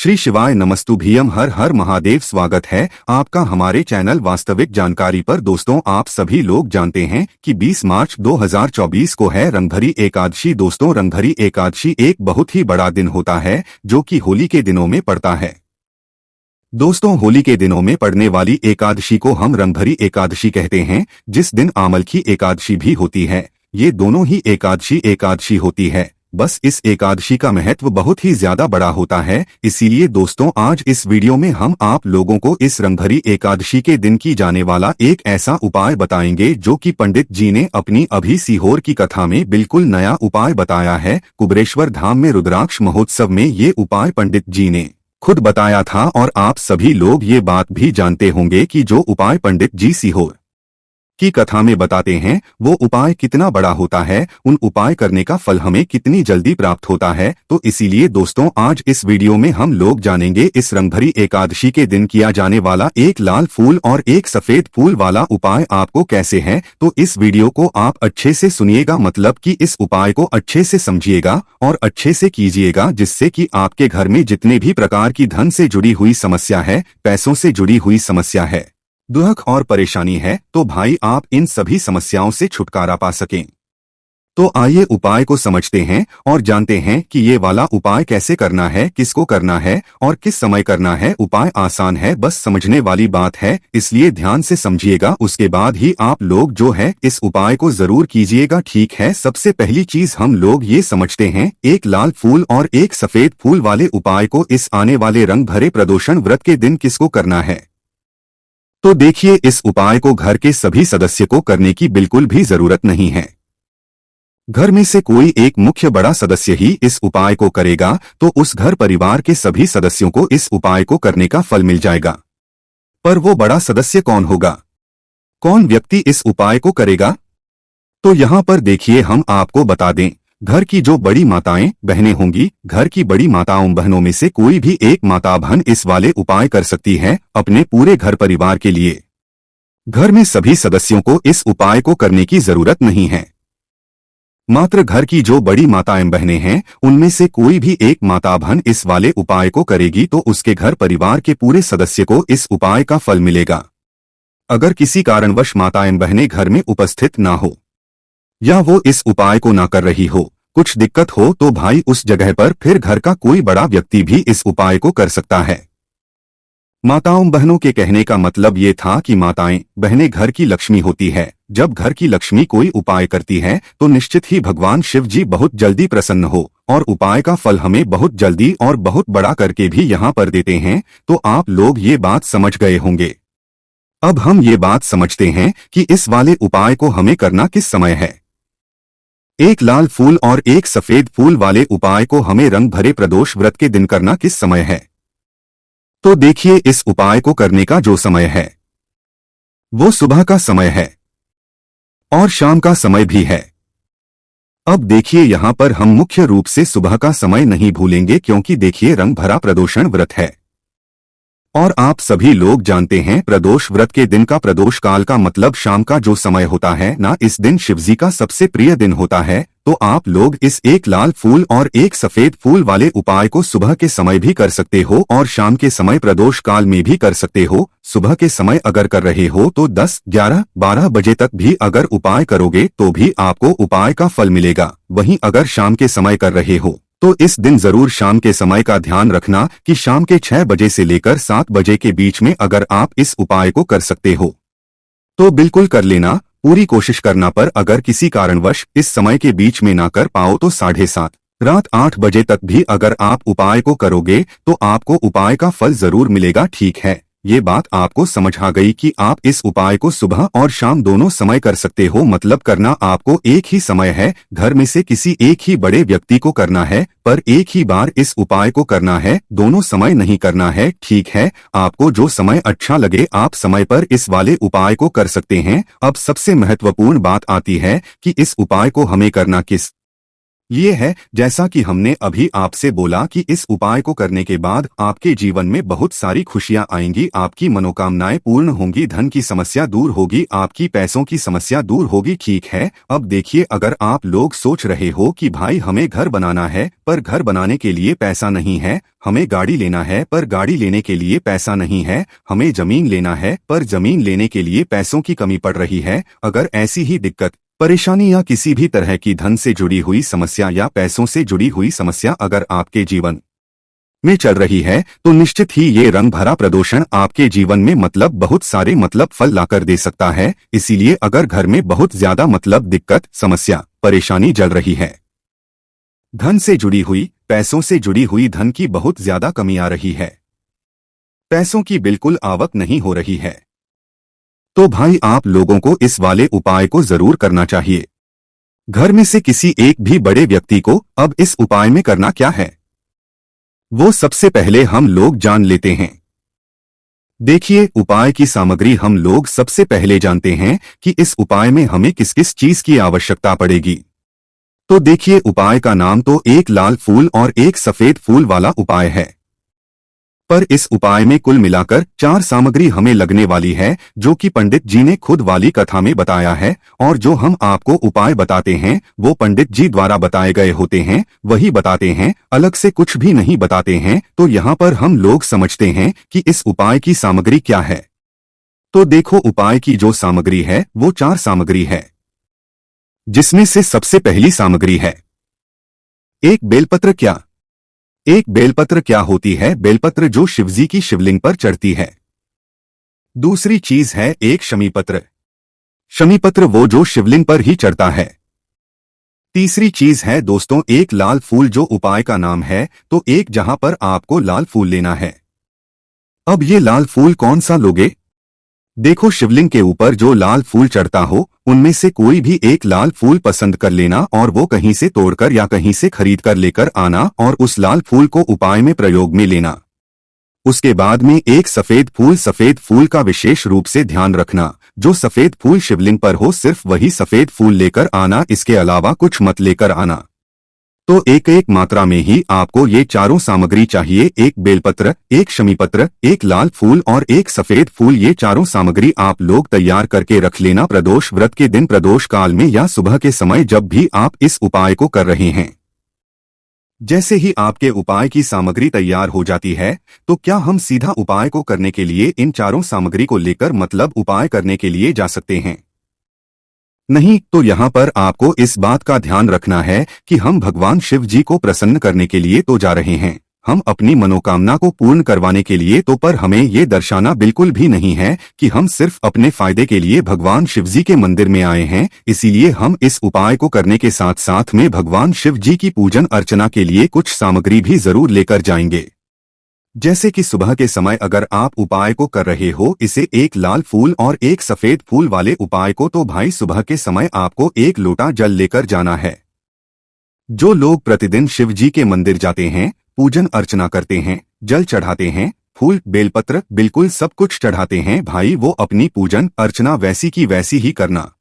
श्री शिवाय नमस्तुभ्यम। हर हर महादेव। स्वागत है आपका हमारे चैनल वास्तविक जानकारी पर। दोस्तों, आप सभी लोग जानते हैं कि 20 मार्च 2024 को है रंगभरी एकादशी। दोस्तों, रंगभरी एकादशी एक बहुत ही बड़ा दिन होता है जो कि होली के दिनों में पड़ता है। दोस्तों, होली के दिनों में पड़ने वाली एकादशी को हम रंगभरी एकादशी कहते हैं, जिस दिन आमल की एकादशी भी होती है। ये दोनों ही एकादशी होती है। बस इस एकादशी का महत्व बहुत ही ज्यादा बड़ा होता है। इसीलिए दोस्तों, आज इस वीडियो में हम आप लोगों को इस रंगभरी एकादशी के दिन की जाने वाला एक ऐसा उपाय बताएंगे जो कि पंडित जी ने अपनी अभी सीहोर की कथा में बिल्कुल नया उपाय बताया है। कुबेरेश्वर धाम में रुद्राक्ष महोत्सव में ये उपाय पंडित जी ने खुद बताया था और आप सभी लोग ये बात भी जानते होंगे कि जो उपाय पंडित जी सीहोर की कथा में बताते हैं वो उपाय कितना बड़ा होता है, उन उपाय करने का फल हमें कितनी जल्दी प्राप्त होता है। तो इसीलिए दोस्तों, आज इस वीडियो में हम लोग जानेंगे इस रंगभरी एकादशी के दिन किया जाने वाला एक लाल फूल और एक सफेद फूल वाला उपाय आपको कैसे है। तो इस वीडियो को आप अच्छे से सुनिएगा, मतलब कि इस उपाय को अच्छे से समझिएगा और अच्छे से कीजिएगा, जिससे कि आपके घर में जितने भी प्रकार की धन से जुड़ी हुई समस्या है, पैसों से जुड़ी हुई समस्या है, दुख और परेशानी है, तो भाई आप इन सभी समस्याओं से छुटकारा पा सकें। तो आइए उपाय को समझते हैं और जानते हैं कि ये वाला उपाय कैसे करना है, किसको करना है और किस समय करना है। उपाय आसान है, बस समझने वाली बात है, इसलिए ध्यान से समझिएगा। उसके बाद ही आप लोग जो है इस उपाय को जरूर कीजिएगा, ठीक है। सबसे पहली चीज हम लोग ये समझते हैं, एक लाल फूल और एक सफेद फूल वाले उपाय को इस आने वाले रंग भरे प्रदोषण व्रत के दिन किसको करना है। तो देखिए, इस उपाय को घर के सभी सदस्य को करने की बिल्कुल भी जरूरत नहीं है। घर में से कोई एक मुख्य बड़ा सदस्य ही इस उपाय को करेगा तो उस घर परिवार के सभी सदस्यों को इस उपाय को करने का फल मिल जाएगा। पर वो बड़ा सदस्य कौन होगा, कौन व्यक्ति इस उपाय को करेगा? तो यहाँ पर देखिए, हम आपको बता दें, घर की जो बड़ी माताएं बहनें होंगी, घर की बड़ी माताओं बहनों में से कोई भी एक माता बहन इस वाले उपाय कर सकती है अपने पूरे घर परिवार के लिए। घर में सभी सदस्यों को इस उपाय को करने की जरूरत नहीं है। मात्र घर की जो बड़ी माताएं बहनें हैं, उनमें से कोई भी एक माता बहन इस वाले उपाय को करेगी तो उसके घर परिवार के पूरे सदस्य को इस उपाय का फल मिलेगा। अगर किसी कारणवश माताएं बहनें घर में उपस्थित ना हो या वो इस उपाय को ना कर रही हो, कुछ दिक्कत हो, तो भाई उस जगह पर फिर घर का कोई बड़ा व्यक्ति भी इस उपाय को कर सकता है। माताओं बहनों के कहने का मतलब ये था कि माताएं बहनें घर की लक्ष्मी होती है। जब घर की लक्ष्मी कोई उपाय करती है तो निश्चित ही भगवान शिव जी बहुत जल्दी प्रसन्न हो और उपाय का फल हमें बहुत जल्दी और बहुत बड़ा करके भी यहाँ पर देते हैं। तो आप लोग ये बात समझ गए होंगे। अब हम ये बात समझते हैं कि इस वाले उपाय को हमें करना किस समय है। एक लाल फूल और एक सफेद फूल वाले उपाय को हमें रंग भरे प्रदोष व्रत के दिन करना किस समय है। तो देखिए, इस उपाय को करने का जो समय है वो सुबह का समय है और शाम का समय भी है। अब देखिए, यहाँ पर हम मुख्य रूप से सुबह का समय नहीं भूलेंगे, क्योंकि देखिए रंग भरा प्रदोषण व्रत है और आप सभी लोग जानते हैं प्रदोष व्रत के दिन का प्रदोष काल का मतलब शाम का जो समय होता है ना, इस दिन शिवजी का सबसे प्रिय दिन होता है। तो आप लोग इस एक लाल फूल और एक सफेद फूल वाले उपाय को सुबह के समय भी कर सकते हो और शाम के समय प्रदोष काल में भी कर सकते हो। सुबह के समय अगर कर रहे हो तो 10, 11, 12 बजे तक भी अगर उपाय करोगे तो भी आपको उपाय का फल मिलेगा। वहीं अगर शाम के समय कर रहे हो तो इस दिन जरूर शाम के समय का ध्यान रखना कि शाम के 6 बजे से लेकर 7 बजे के बीच में अगर आप इस उपाय को कर सकते हो तो बिल्कुल कर लेना। पूरी कोशिश करना, पर अगर किसी कारणवश इस समय के बीच में ना कर पाओ तो 7:30 रात 8 बजे तक भी अगर आप उपाय को करोगे तो आपको उपाय का फल जरूर मिलेगा, ठीक है। ये बात आपको समझ आ गई कि आप इस उपाय को सुबह और शाम दोनों समय कर सकते हो, मतलब करना आपको एक ही समय है। घर में से किसी एक ही बड़े व्यक्ति को करना है, पर एक ही बार इस उपाय को करना है, दोनों समय नहीं करना है, ठीक है। आपको जो समय अच्छा लगे आप समय पर इस वाले उपाय को कर सकते हैं। अब सबसे महत्वपूर्ण बात आती है कि इस उपाय को हमें करना किस ये है जैसा कि हमने अभी आपसे बोला कि इस उपाय को करने के बाद आपके जीवन में बहुत सारी खुशियां आएंगी, आपकी मनोकामनाएं पूर्ण होंगी, धन की समस्या दूर होगी, आपकी पैसों की समस्या दूर होगी। ठीक है, अब देखिए, अगर आप लोग सोच रहे हो कि भाई हमें घर बनाना है पर घर बनाने के लिए पैसा नहीं है, हमें गाड़ी लेना है पर गाड़ी लेने के लिए पैसा नहीं है, हमें जमीन लेना है पर जमीन लेने के लिए पैसों की कमी पड़ रही है, अगर ऐसी ही दिक्कत परेशानी या किसी भी तरह की धन से जुड़ी हुई समस्या या पैसों से जुड़ी हुई समस्या अगर आपके जीवन में चल रही है, तो निश्चित ही ये रंग भरा प्रदोषण आपके जीवन में बहुत सारे फल लाकर दे सकता है। इसीलिए अगर घर में बहुत ज्यादा दिक्कत, समस्या, परेशानी जल रही है, धन से जुड़ी हुई, पैसों से जुड़ी हुई धन की बहुत ज्यादा कमी आ रही है, पैसों की बिल्कुल आवक नहीं हो रही है, तो भाई आप लोगों को इस वाले उपाय को जरूर करना चाहिए। घर में से किसी एक भी बड़े व्यक्ति को अब इस उपाय में करना क्या है, वो सबसे पहले हम लोग जान लेते हैं। देखिए, उपाय की सामग्री हम लोग सबसे पहले जानते हैं कि इस उपाय में हमें किस किस चीज की आवश्यकता पड़ेगी। तो देखिए, उपाय का नाम तो एक लाल फूल और एक सफेद फूल वाला उपाय है, पर इस उपाय में कुल मिलाकर 4 सामग्री हमें लगने वाली है, जो कि पंडित जी ने खुद वाली कथा में बताया है, और जो हम आपको उपाय बताते हैं वो पंडित जी द्वारा बताए गए होते हैं, वही बताते हैं, अलग से कुछ भी नहीं बताते हैं। तो यहाँ पर हम लोग समझते हैं कि इस उपाय की सामग्री क्या है। तो देखो, उपाय की जो सामग्री है वो 4 सामग्री है, जिसमें से सबसे पहली सामग्री है एक बेलपत्र। क्या एक बेलपत्र क्या होती है? बेलपत्र जो शिवजी की शिवलिंग पर चढ़ती है। दूसरी चीज है एक शमीपत्र। शमीपत्र वो जो शिवलिंग पर ही चढ़ता है। तीसरी चीज है दोस्तों एक लाल फूल, जो उपाय का नाम है, तो एक जहां पर आपको लाल फूल लेना है। अब ये लाल फूल कौन सा लोगे? देखो, शिवलिंग के ऊपर जो लाल फूल चढ़ता हो उनमें से कोई भी एक लाल फूल पसंद कर लेना, और वो कहीं से तोड़कर या कहीं से खरीद कर लेकर आना और उस लाल फूल को उपाय में प्रयोग में लेना। उसके बाद में एक सफेद फूल का विशेष रूप से ध्यान रखना, जो सफेद फूल शिवलिंग पर हो सिर्फ वही सफेद फूल लेकर आना, इसके अलावा कुछ मत लेकर आना। तो एक एक मात्रा में ही आपको ये चारों सामग्री चाहिए, एक बेलपत्र, एक शमीपत्र, एक लाल फूल और एक सफेद फूल। ये चारों सामग्री आप लोग तैयार करके रख लेना प्रदोष व्रत के दिन, प्रदोष काल में या सुबह के समय जब भी आप इस उपाय को कर रहे हैं। जैसे ही आपके उपाय की सामग्री तैयार हो जाती है, तो क्या हम सीधा उपाय को करने के लिए इन चारों सामग्री को लेकर उपाय करने के लिए जा सकते हैं? नहीं, तो यहाँ पर आपको इस बात का ध्यान रखना है कि हम भगवान शिव जी को प्रसन्न करने के लिए तो जा रहे हैं, हम अपनी मनोकामना को पूर्ण करवाने के लिए तो, पर हमें ये दर्शाना बिल्कुल भी नहीं है कि हम सिर्फ अपने फायदे के लिए भगवान शिव जी के मंदिर में आए हैं। इसीलिए हम इस उपाय को करने के साथ साथ में भगवान शिव जी की पूजन अर्चना के लिए कुछ सामग्री भी जरूर लेकर जाएंगे। जैसे कि सुबह के समय अगर आप उपाय को कर रहे हो, इसे एक लाल फूल और एक सफेद फूल वाले उपाय को, तो भाई सुबह के समय आपको एक लोटा जल लेकर जाना है। जो लोग प्रतिदिन शिव जी के मंदिर जाते हैं, पूजन अर्चना करते हैं, जल चढ़ाते हैं, फूल बेलपत्र बिल्कुल सब कुछ चढ़ाते हैं, भाई वो अपनी पूजन अर्चना वैसी की वैसी ही करना।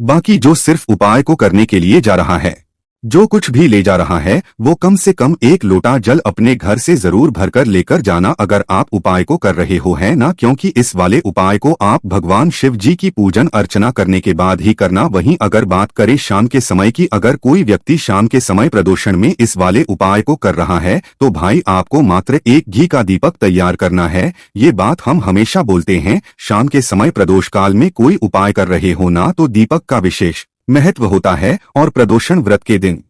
बाकी जो सिर्फ उपाय को करने के लिए जा रहा है, जो कुछ भी ले जा रहा है, वो कम से कम एक लोटा जल अपने घर से जरूर भरकर लेकर जाना अगर आप उपाय को कर रहे हो, है ना? क्योंकि इस वाले उपाय को आप भगवान शिव जी की पूजन अर्चना करने के बाद ही करना। वहीं अगर बात करें शाम के समय की, अगर कोई व्यक्ति शाम के समय प्रदोषण में इस वाले उपाय को कर रहा है, तो भाई आपको मात्र एक घी का दीपक तैयार करना है। ये बात हम हमेशा बोलते हैं, शाम के समय प्रदोष काल में कोई उपाय कर रहे हो ना, तो दीपक का विशेष महत्व होता है, और प्रदोषण व्रत के दिन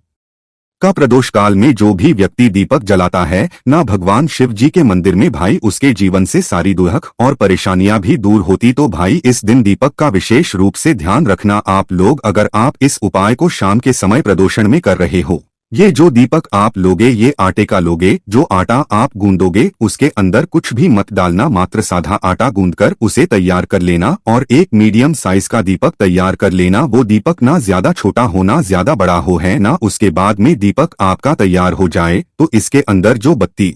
का प्रदोष काल में जो भी व्यक्ति दीपक जलाता है ना भगवान शिव जी के मंदिर में, भाई उसके जीवन से सारी दुख और परेशानियां भी दूर होती। तो भाई इस दिन दीपक का विशेष रूप से ध्यान रखना आप लोग, अगर आप इस उपाय को शाम के समय प्रदोषण में कर रहे हो। ये जो दीपक आप लोगे, ये आटे का लोगे, जो आटा आप गूंदोगे उसके अंदर कुछ भी मत डालना, मात्र साधा आटा गूंदकर उसे तैयार कर लेना, और एक मीडियम साइज का दीपक तैयार कर लेना। वो दीपक ना ज्यादा छोटा हो ना ज्यादा बड़ा हो, है ना? उसके बाद में दीपक आपका तैयार हो जाए तो इसके अंदर जो बत्ती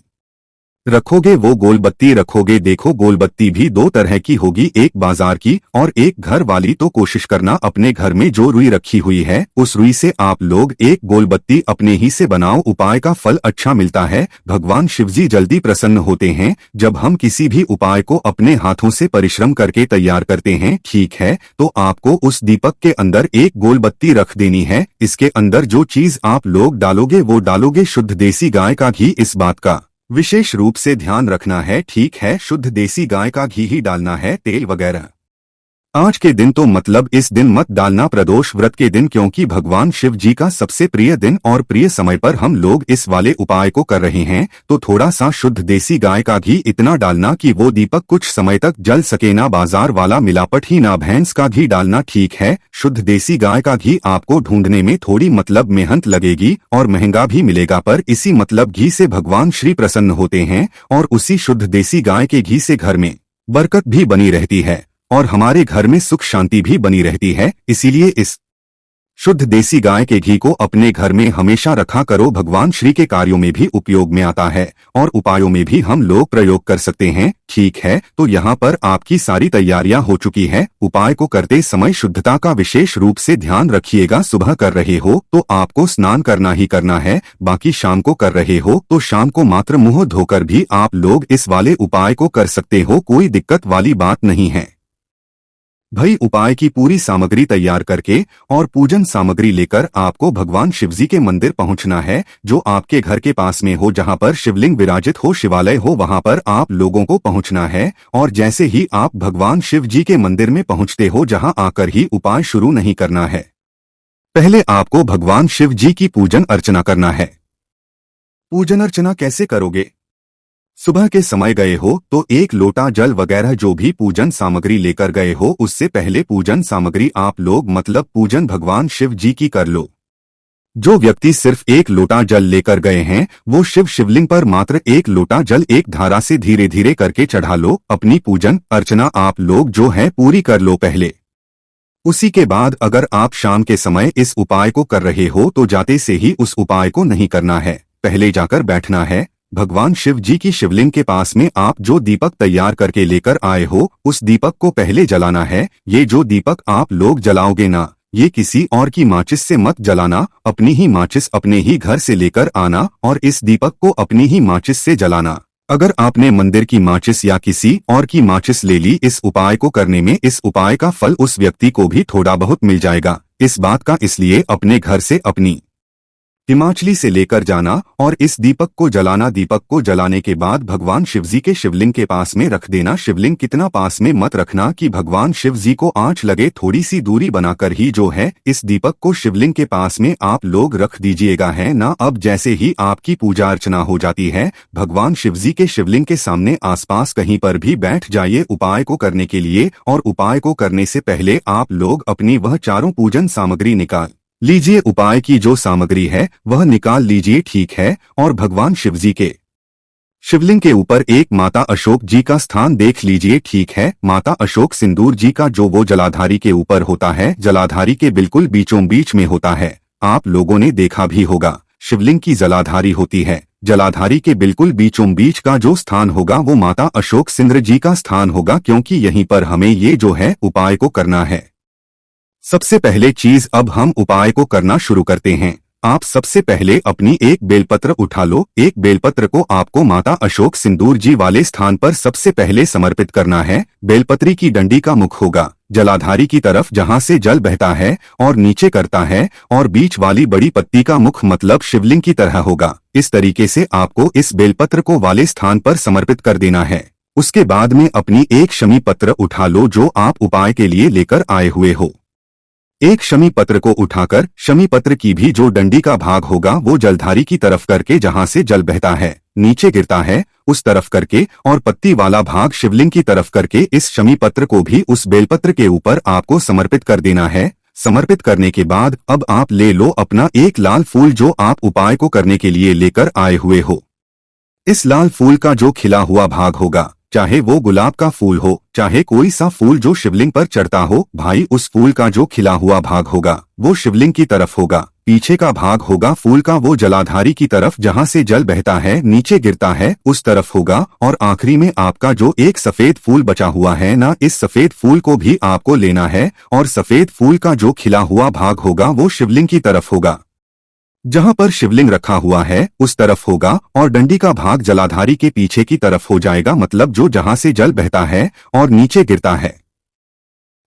रखोगे वो गोलबत्ती रखोगे। देखो गोलबत्ती भी दो तरह की होगी, एक बाजार की और एक घर वाली। तो कोशिश करना अपने घर में जो रुई रखी हुई है उस रुई से आप लोग एक गोलबत्ती अपने ही से बनाओ। उपाय का फल अच्छा मिलता है। भगवान शिवजी जल्दी प्रसन्न होते हैं जब हम किसी भी उपाय को अपने हाथों से परिश्रम करके तैयार करते हैं। ठीक है, तो आपको उस दीपक के अंदर एक गोलबत्ती रख देनी है। इसके अंदर जो चीज आप लोग डालोगे वो डालोगे शुद्ध देसी गाय का घी। इस बात का विशेष रूप से ध्यान रखना है। ठीक है, शुद्ध देसी गाय का घी ही डालना है, तेल वगैरह आज के दिन तो मतलब इस दिन मत डालना, प्रदोष व्रत के दिन, क्योंकि भगवान शिव जी का सबसे प्रिय दिन और प्रिय समय पर हम लोग इस वाले उपाय को कर रहे हैं। तो थोड़ा सा शुद्ध देसी गाय का घी इतना डालना कि वो दीपक कुछ समय तक जल सके, ना बाजार वाला मिलावट ही, ना भैंस का घी डालना। ठीक है, शुद्ध देसी गाय का घी आपको ढूंढने में थोड़ी मतलब मेहनत लगेगी और महंगा भी मिलेगा, पर इसी मतलब घी से भगवान श्री प्रसन्न होते हैं और उसी शुद्ध देसी गाय के घी से घर में बरकत भी बनी रहती है और हमारे घर में सुख शांति भी बनी रहती है। इसीलिए इस शुद्ध देसी गाय के घी को अपने घर में हमेशा रखा करो। भगवान श्री के कार्यों में भी उपयोग में आता है और उपायों में भी हम लोग प्रयोग कर सकते हैं। ठीक है, तो यहाँ पर आपकी सारी तैयारियां हो चुकी है। उपाय को करते समय शुद्धता का विशेष रूप से ध्यान रखिएगा। सुबह कर रहे हो तो आपको स्नान करना ही करना है, बाकी शाम को कर रहे हो तो शाम को मात्र मुंह धोकर भी आप लोग इस वाले उपाय को कर सकते हो, कोई दिक्कत वाली बात नहीं है। भाई उपाय की पूरी सामग्री तैयार करके और पूजन सामग्री लेकर आपको भगवान शिवजी के मंदिर पहुंचना है, जो आपके घर के पास में हो, जहां पर शिवलिंग विराजित हो, शिवालय हो, वहां पर आप लोगों को पहुंचना है। और जैसे ही आप भगवान शिव जी के मंदिर में पहुंचते हो, जहां आकर ही उपाय शुरू नहीं करना है, पहले आपको भगवान शिव जी की पूजन अर्चना करना है। पूजन अर्चना कैसे करोगे? सुबह के समय गए हो तो एक लोटा जल वगैरह जो भी पूजन सामग्री लेकर गए हो, उससे पहले पूजन सामग्री आप लोग मतलब पूजन भगवान शिव जी की कर लो। जो व्यक्ति सिर्फ एक लोटा जल लेकर गए हैं वो शिवलिंग पर मात्र एक लोटा जल एक धारा से धीरे धीरे करके चढ़ा लो। अपनी पूजन अर्चना आप लोग जो है पूरी कर लो पहले। उसी के बाद अगर आप शाम के समय इस उपाय को कर रहे हो तो जाते से ही उस उपाय को नहीं करना है, पहले जाकर बैठना है। भगवान शिव जी की शिवलिंग के पास में आप जो दीपक तैयार करके लेकर आए हो उस दीपक को पहले जलाना है। ये जो दीपक आप लोग जलाओगे ना, ये किसी और की माचिस से मत जलाना, अपनी ही माचिस अपने ही घर से लेकर आना और इस दीपक को अपनी ही माचिस से जलाना। अगर आपने मंदिर की माचिस या किसी और की माचिस ले ली इस उपाय को करने में, इस उपाय का फल उस व्यक्ति को भी थोड़ा बहुत मिल जाएगा। इस बात का इसलिए अपने घर से अपनी हिमाचली से लेकर जाना और इस दीपक को जलाना। दीपक को जलाने के बाद भगवान शिवजी के शिवलिंग के पास में रख देना। शिवलिंग कितना पास में मत रखना कि भगवान शिवजी को आंच लगे, थोड़ी सी दूरी बनाकर ही जो है इस दीपक को शिवलिंग के पास में आप लोग रख दीजिएगा, है ना। अब जैसे ही आपकी पूजा अर्चना हो जाती है, भगवान शिवजी के शिवलिंग के सामने आसपास कहीं पर भी बैठ जाइए उपाय को करने के लिए। और उपाय को करने से पहले आप लोग अपनी वह चारों पूजन सामग्री निकाल लीजिए। उपाय की जो सामग्री है वह निकाल लीजिए, ठीक है। और भगवान शिवजी के शिवलिंग के ऊपर एक माता अशोक जी का स्थान देख लीजिए, ठीक है। माता अशोक सिंदूर जी का जो वो जलाधारी के ऊपर होता है, जलाधारी के बिल्कुल बीचों बीच में होता है। आप लोगों ने देखा भी होगा शिवलिंग की जलाधारी होती है, जलाधारी के बिल्कुल बीचों बीच का जो स्थान होगा वो माता अशोक सिंदूर जी का स्थान होगा, क्योंकि यहीं पर हमें ये जो है उपाय को करना है। सबसे पहले चीज अब हम उपाय को करना शुरू करते हैं। आप सबसे पहले अपनी एक बेलपत्र उठा लो। एक बेलपत्र को आपको माता अशोक सिंदूर जी वाले स्थान पर सबसे पहले समर्पित करना है। बेलपत्री की डंडी का मुख होगा जलाधारी की तरफ जहां से जल बहता है और नीचे करता है, और बीच वाली बड़ी पत्ती का मुख मतलब शिवलिंग की तरह होगा। इस तरीके से आपको इस बेलपत्र को वाले स्थान पर समर्पित कर देना है। उसके बाद में अपनी एक शमी पत्र उठा लो जो आप उपाय के लिए लेकर आए हुए हो। एक शमी पत्र को उठाकर शमी पत्र की भी जो डंडी का भाग होगा वो जलधारी की तरफ करके जहां से जल बहता है नीचे गिरता है उस तरफ करके, और पत्ती वाला भाग शिवलिंग की तरफ करके इस शमी पत्र को भी उस बेलपत्र के ऊपर आपको समर्पित कर देना है। समर्पित करने के बाद अब आप ले लो अपना एक लाल फूल जो आप उपाय को करने के लिए लेकर आए हुए हो। इस लाल फूल का जो खिला हुआ भाग होगा, चाहे वो गुलाब का फूल हो, चाहे कोई सा फूल जो शिवलिंग पर चढ़ता हो, भाई उस फूल का जो खिला हुआ भाग होगा वो शिवलिंग की तरफ होगा। पीछे का भाग होगा फूल का वो जलाधारी की तरफ जहां से जल बहता है नीचे गिरता है उस तरफ होगा। और आखिरी में आपका जो एक सफेद फूल बचा हुआ है ना, इस सफेद फूल को भी आपको लेना है और सफेद फूल का जो खिला हुआ भाग होगा वो शिवलिंग की तरफ होगा। जहां पर शिवलिंग रखा हुआ है उस तरफ होगा और डंडी का भाग जलाधारी के पीछे की तरफ हो जाएगा, मतलब जो जहां से जल बहता है और नीचे गिरता है।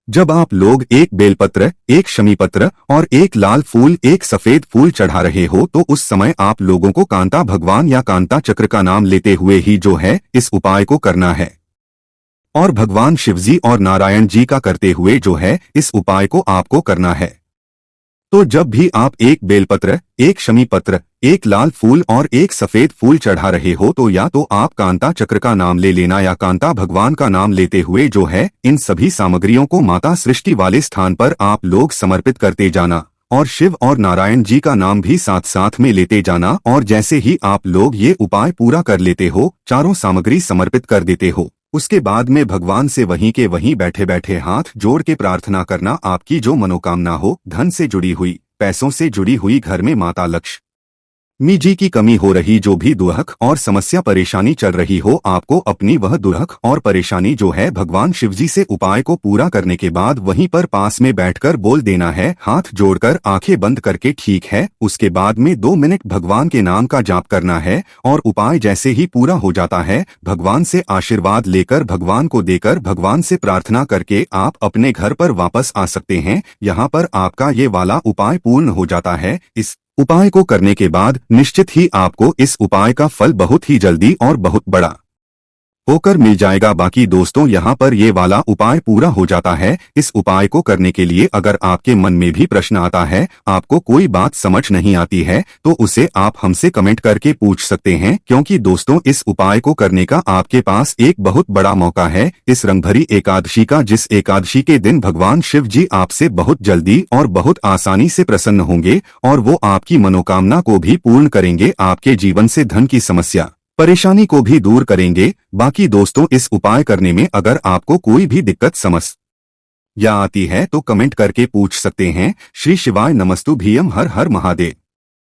जब आप लोग एक बेलपत्र, एक शमीपत्र और एक लाल फूल, एक सफेद फूल चढ़ा रहे हो तो उस समय आप लोगों को कांता भगवान या कांता चक्र का नाम लेते हुए ही जो है इस उपाय को करना है। और भगवान शिवजी और नारायण जी का करते हुए जो है इस उपाय को आपको करना है। तो जब भी आप एक बेलपत्र, एक शमीपत्र, एक लाल फूल और एक सफेद फूल चढ़ा रहे हो तो या तो आप कांता चक्र का नाम ले लेना या कांता भगवान का नाम लेते हुए जो है इन सभी सामग्रियों को माता सृष्टि वाले स्थान पर आप लोग समर्पित करते जाना और शिव और नारायण जी का नाम भी साथ साथ में लेते जाना। और जैसे ही आप लोग ये उपाय पूरा कर लेते हो, चारों सामग्री समर्पित कर देते हो, उसके बाद में भगवान से वहीं के वहीं बैठे बैठे हाथ जोड़ के प्रार्थना करना, आपकी जो मनोकामना हो, धन से जुड़ी हुई, पैसों से जुड़ी हुई, घर में माता लक्ष्मी जी की कमी हो रही, जो भी दुख और समस्या परेशानी चल रही हो, आपको अपनी वह दुख और परेशानी जो है भगवान शिवजी से उपाय को पूरा करने के बाद वहीं पर पास में बैठकर बोल देना है, हाथ जोड़कर आंखें बंद करके, ठीक है। उसके बाद में 2 मिनट भगवान के नाम का जाप करना है और उपाय जैसे ही पूरा हो जाता है भगवान से आशीर्वाद लेकर, भगवान को देकर, भगवान से प्रार्थना करके आप अपने घर पर वापस आ सकते हैं। यहाँ पर आपका ये वाला उपाय पूर्ण हो जाता है। इस उपाय को करने के बाद निश्चित ही आपको इस उपाय का फल बहुत ही जल्दी और बहुत बड़ा होकर मिल जाएगा। बाकी दोस्तों, यहाँ पर ये वाला उपाय पूरा हो जाता है। इस उपाय को करने के लिए अगर आपके मन में भी प्रश्न आता है, आपको कोई बात समझ नहीं आती है, तो उसे आप हमसे कमेंट करके पूछ सकते हैं, क्योंकि दोस्तों इस उपाय को करने का आपके पास एक बहुत बड़ा मौका है इस रंगभरी एकादशी का, जिस एकादशी के दिन भगवान शिव जी आपसे बहुत जल्दी और बहुत आसानी से प्रसन्न होंगे और वो आपकी मनोकामना को भी पूर्ण करेंगे, आपके जीवन से धन की समस्या परेशानी को भी दूर करेंगे। बाकी दोस्तों, इस उपाय करने में अगर आपको कोई भी दिक्कत समस्या आती है तो कमेंट करके पूछ सकते हैं। श्री शिवाय नमस्तु भीयम, हर हर महादेव।